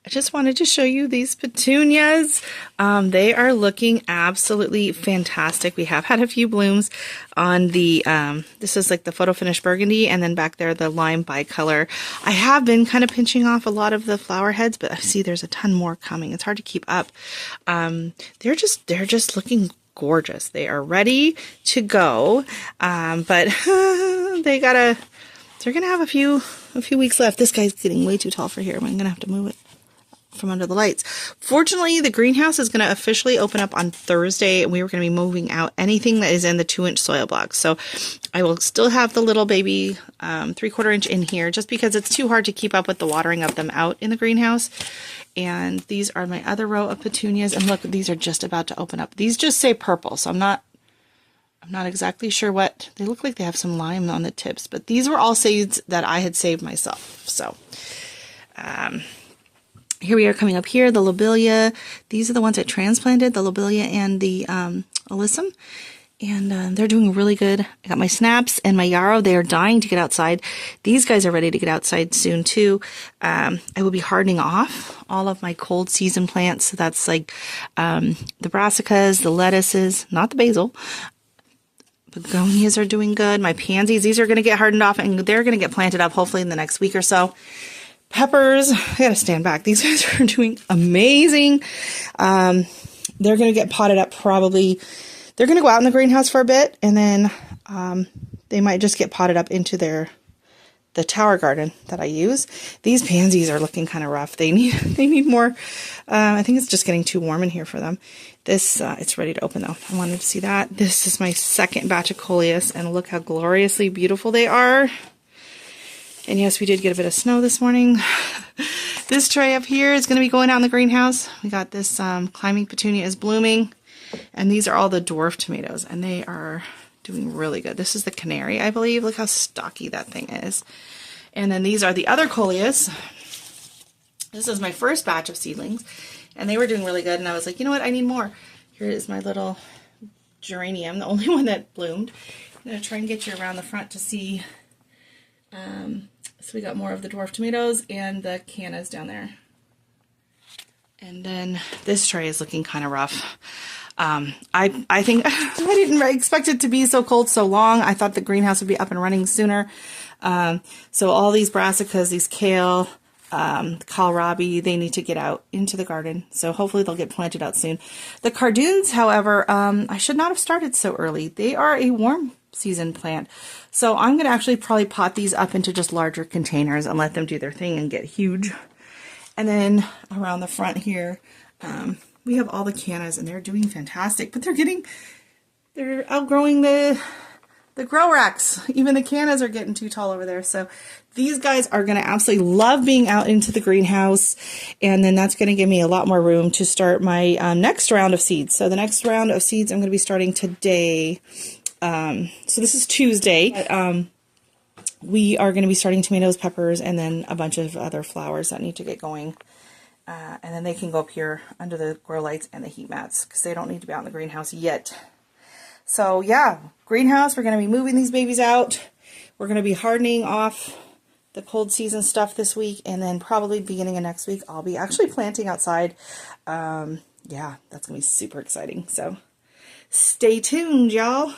I just wanted to show you these petunias. They are looking absolutely fantastic. We have had a few blooms on the, this is like the photo finish burgundy, and then back there the lime bicolor. I have been kind of pinching off a lot of the flower heads, but I see there's a ton more coming. It's hard to keep up. They're just looking gorgeous. They are ready to go, but they're gonna have a few weeks left. This guy's getting way too tall for here. I'm gonna have to move it from under the lights. Fortunately, the greenhouse is going to officially open up on Thursday, and we were going to be moving out anything that is in the 2-inch soil blocks. So I will still have the little baby 3/4 inch in here, just because it's too hard to keep up with the watering of them out in the greenhouse. And these are my other row of petunias, and look, these are just about to open up. These just say purple, so I'm not exactly sure what they look like. They have some lime on the tips, but these were all seeds that I had saved myself. So here we are coming up here, the lobelia. These are the ones I transplanted, the lobelia and the alyssum. And they're doing really good. I got my snaps and my yarrow. They are dying to get outside. These guys are ready to get outside soon too. I will be hardening off all of my cold season plants. So that's like the brassicas, the lettuces, not the basil. Begonias are doing good. My pansies, these are going to get hardened off, and they're going to get planted up hopefully in the next week or so. Peppers, I gotta stand back. These guys are doing amazing. They're gonna get potted up probably. They're gonna go out in the greenhouse for a bit, and then they might just get potted up into the tower garden that I use. These pansies are looking kind of rough. They need more. I think it's just getting too warm in here for them. This it's ready to open though. I wanted to see that. This is my second batch of coleus, and look how gloriously beautiful they are. And yes, we did get a bit of snow this morning. This tray up here is going to be going out in the greenhouse. We got this climbing petunia is blooming. And these are all the dwarf tomatoes, and they are doing really good. This is the canary, I believe. Look how stocky that thing is. And then these are the other coleus. This is my first batch of seedlings, and they were doing really good. And I was like, you know what? I need more. Here is my little geranium, the only one that bloomed. I'm going to try and get you around the front to see. So we got more of the dwarf tomatoes and the cannas down there. And then this tray is looking kind of rough. I think I didn't expect it to be so cold so long. I thought the greenhouse would be up and running sooner. So all these brassicas, these kale, kohlrabi, they need to get out into the garden. So hopefully they'll get planted out soon. The cardoons, however, I should not have started so early. They are a warm season plant. So I'm going to actually probably pot these up into just larger containers and let them do their thing and get huge. And then around the front here, we have all the cannas, and they're doing fantastic, but they're outgrowing the grow racks. Even the cannas are getting too tall over there. So these guys are going to absolutely love being out into the greenhouse. And then that's going to give me a lot more room to start my next round of seeds. So the next round of seeds I'm going to be starting today. So this is Tuesday. We are going to be starting tomatoes, peppers, and then a bunch of other flowers that need to get going. And then they can go up here under the grow lights and the heat mats, because they don't need to be out in the greenhouse yet. So yeah, greenhouse, we're going to be moving these babies out. We're going to be hardening off the cold season stuff this week, and then probably beginning of next week, I'll be actually planting outside. Yeah, that's going to be super exciting. So stay tuned, y'all.